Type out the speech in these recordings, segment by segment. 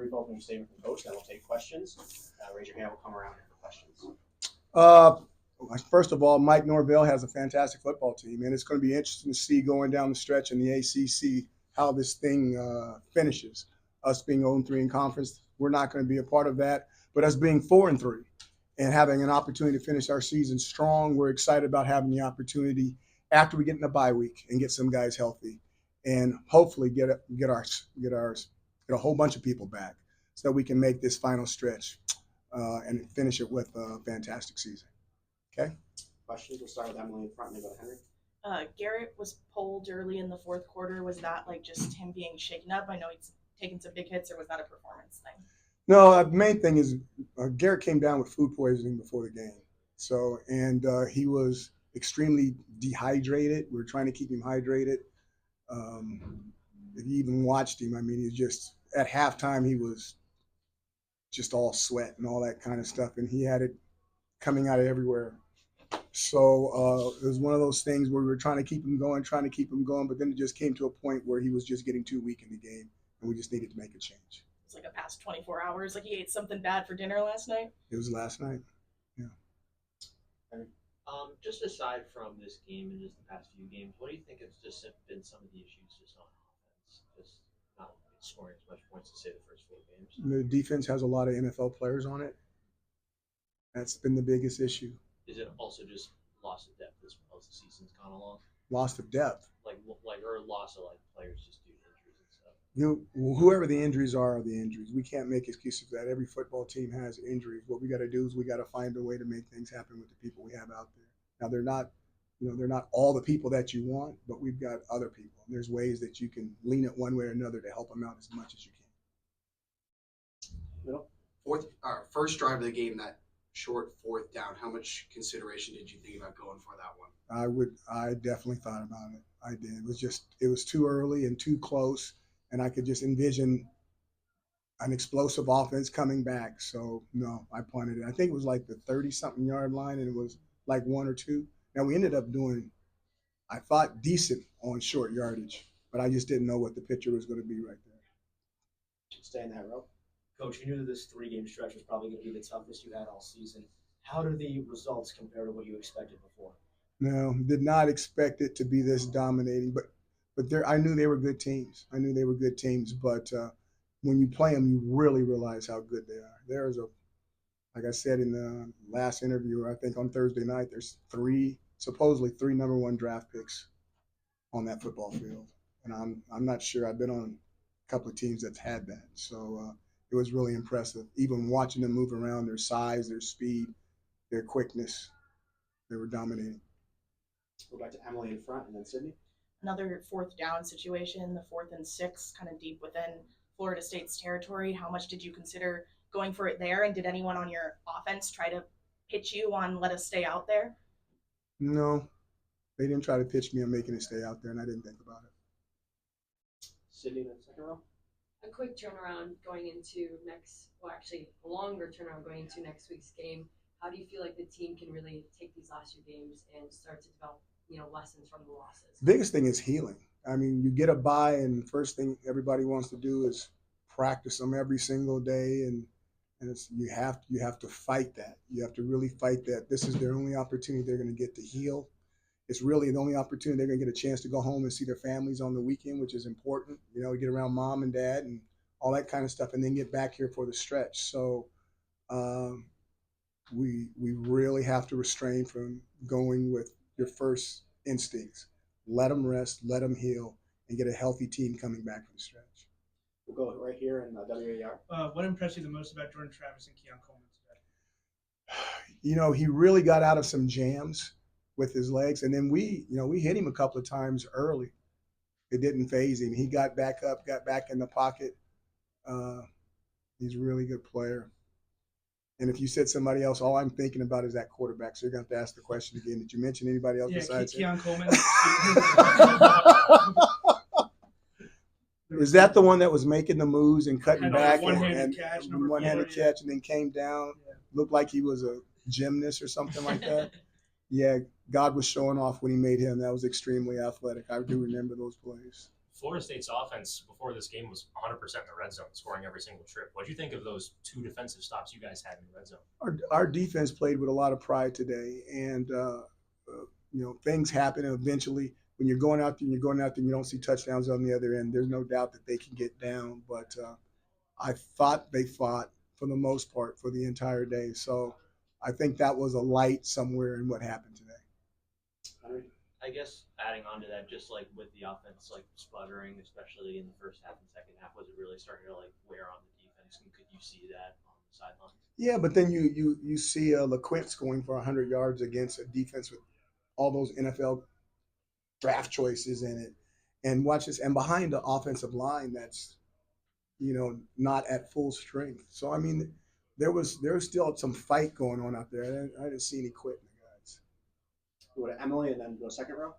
brief opening statement from Coach, then we'll take questions. Raise your hand, we'll come around here for questions. First of all, Mike Norvell has a fantastic football team, and it's going to be interesting to see going down the stretch in the ACC how this thing finishes. Us being 0-3 in conference, we're not going to be a part of that. But us being 4-3 and having an opportunity to finish our season strong, we're excited about having the opportunity after we get in the bye week and get some guys healthy, and hopefully get a whole bunch of people back so that we can make this final stretch and finish it with a fantastic season. Okay. Questions? We'll start with Emily in front and then go to Henry. Garrett was pulled early in the fourth quarter. Was that like just him being shaken up? I know he's taken some big hits, or was that a performance thing? No, the main thing is Garrett came down with food poisoning before the game. So, and he was extremely dehydrated. We were trying to keep him hydrated. If you even watched him, I mean, he just, at halftime, he was just all sweat and all that kind of stuff. And he had it coming out of everywhere. So it was one of those things where we were trying to keep him going, but then it just came to a point where he was just getting too weak in the game, and we just needed to make a change. It's like a past 24 hours, like he ate something bad for dinner last night? It was last night, yeah. Just aside from this game and just the past few games, what do you think has just been some of the issues just on offense? Just not scoring as much points to say the first 4 games. The defense has a lot of NFL players on it. That's been the biggest issue. Is it also just loss of depth as well as the season's gone along? Loss of depth. Or loss of players just due to injuries and stuff. Whoever the injuries are the injuries. We can't make excuses for that. Every football team has injuries. What we got to do is we got to find a way to make things happen with the people we have out there. Now they're not all the people that you want, but we've got other people. There's ways that you can lean it one way or another to help them out as much as you can. First drive of the game, that short 4th down. How much consideration did you think about going for that one? I definitely thought about it. I did. It was too early and too close, and I could just envision an explosive offense coming back. So no, I punted it. I think it was like the 30-something yard line, and it was like 1 or 2. Now we ended up doing, I thought, decent on short yardage, but I just didn't know what the picture was going to be right there. Stay in that row. Coach, you knew this 3-game stretch was probably going to be the toughest you had all season. How do the results compare to what you expected before? No, did not expect it to be this dominating, but I knew they were good teams. But when you play them, you really realize how good they are. Like I said in the last interview, I think on Thursday night, there's supposedly three number 1 draft picks on that football field, and I'm not sure. I've been on a couple of teams that's had that, so it was really impressive. Even watching them move around, their size, their speed, their quickness, they were dominating. Go back to Emily in front and then Sydney. Another 4th down situation, the 4th and 6, kind of deep within Florida State's territory. How much did you consider going for it there? And did anyone on your offense try to pitch you on let us stay out there? No, they didn't try to pitch me on making it stay out there, and I didn't think about it. Sydney in the second row. A quick turnaround going into a longer turnaround going into next week's game. How do you feel like the team can really take these last 2 games and start to develop, lessons from the losses? Biggest thing is healing. I mean, you get a bye, and the first thing everybody wants to do is practice them every single day, and you have to fight that. You have to really fight that. This is their only opportunity they're going to get to heal. It's really the only opportunity they're going to get a chance to go home and see their families on the weekend, which is important. Get around mom and dad and all that kind of stuff, and then get back here for the stretch. So we really have to restrain from going with your first instincts. Let them rest, let them heal, and get a healthy team coming back for the stretch. We'll go right here in WAR. What impressed you the most about Jordan Travis and Keon Coleman He today? really got out of some jams with his legs, and then we hit him a couple of times early. It didn't faze him. He got back up, got back in the pocket. He's a really good player. And if you said somebody else, all I'm thinking about is that quarterback. So you're going to have to ask the question again. Did you mention anybody else besides him? Keon Coleman. Is that the one that was making the moves and cutting back one-handed catch and then came down? Yeah. Looked like he was a gymnast or something like that. Yeah, God was showing off when he made him. That was extremely athletic. I do remember those plays. Florida State's offense before this game was 100% in the red zone, scoring every single trip. What do you think of those 2 defensive stops you guys had in the red zone? Our defense played with a lot of pride today, and things happen. And eventually, when you're going out there and you don't see touchdowns on the other end, there's no doubt that they can get down. But I thought they fought for the most part for the entire day. So I think that was a light somewhere in what happened today. I guess adding on to that, just like with the offense like sputtering, especially in the first half and second half, was it really starting to like wear on the defense? And could you see that on the sidelines? Yeah, but then you see LaQuint going for 100 yards against a defense with all those NFL draft choices in it, and watch this, and behind the offensive line that's not at full strength. So I mean, there was still some fight going on out there. I didn't see any quitting the guys. Go to Emily and then go second row.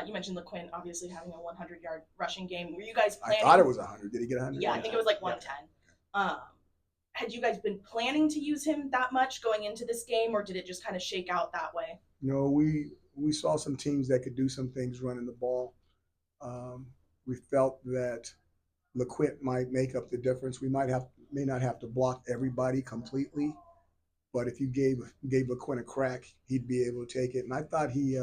You mentioned LeQuint obviously having a 100-yard rushing game. Were you guys I planning? thought it was 100. Did he get 100? Yeah, I think it was like 110. Had you guys been planning to use him that much going into this game, or did it just kind of shake out that way? No, we saw some teams that could do some things running the ball. We felt that LeQuint might make up the difference. We may not have to block everybody completely, but if you gave LeQuint a crack, he'd be able to take it. And I thought he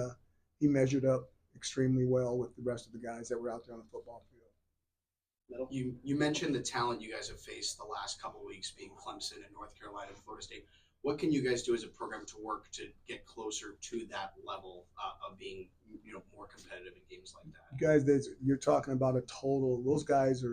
measured up extremely well with the rest of the guys that were out there on the football field. You mentioned the talent you guys have faced the last couple of weeks, being Clemson and North Carolina and Florida State. What can you guys do as a program to work to get closer to that level of being more competitive in games like that? Guys, you're talking about a total. Those guys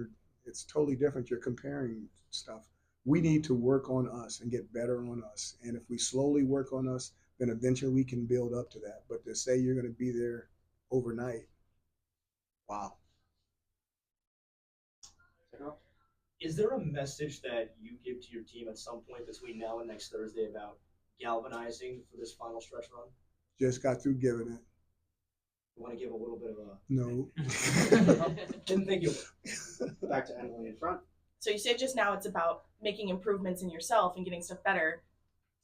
it's totally different. You're comparing stuff. We need to work on us and get better on us. And if we slowly work on us, then eventually we can build up to that. But to say you're going to be there overnight, wow. Is there a message that you give to your team at some point between now and next Thursday about galvanizing for this final stretch run? Just got through giving it. You want to give a little bit of a No. didn't think you would. Back to Emily in front. So you said just now it's about making improvements in yourself and getting stuff better.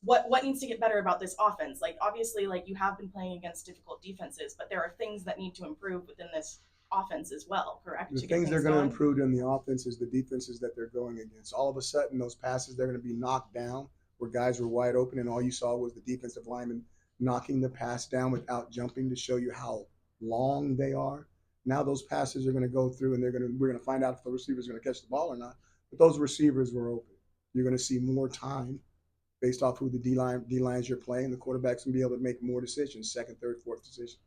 What needs to get better about this offense? Like obviously, like you have been playing against difficult defenses, but there are things that need to improve within this offense as well, correct? The things they're going to improve in the offense is the defenses that they're going against. All of a sudden, those passes, they're going to be knocked down where guys were wide open, and all you saw was the defensive lineman knocking the pass down without jumping to show you how long they are. Now those passes are going to go through, and we're going to find out if the receiver's going to catch the ball or not. But those receivers were open. You're going to see more time based off who the D-lines you're playing. The quarterback's going to be able to make more decisions, second, third, fourth decision.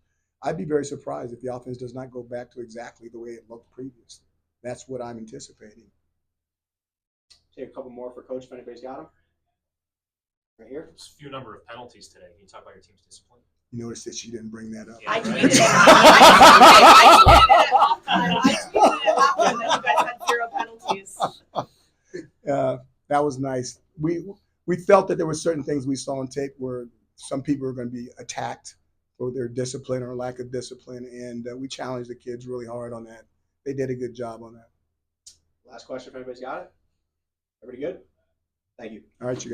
I'd be very surprised if the offense does not go back to exactly the way it looked previously. That's what I'm anticipating. Take a couple more for Coach if anybody's got them. Right here. There's a few number of penalties today. Can you talk about your team's discipline? You notice that she didn't bring that up. Yeah, I right. tweeted it. I tweeted it after that you guys had 0 penalties. That was nice. We felt that there were certain things we saw on tape where some people were going to be attacked for their discipline or lack of discipline, and we challenged the kids really hard on that. They did a good job on that. Last question if anybody's got it. Everybody good? Thank you. All right, you guys.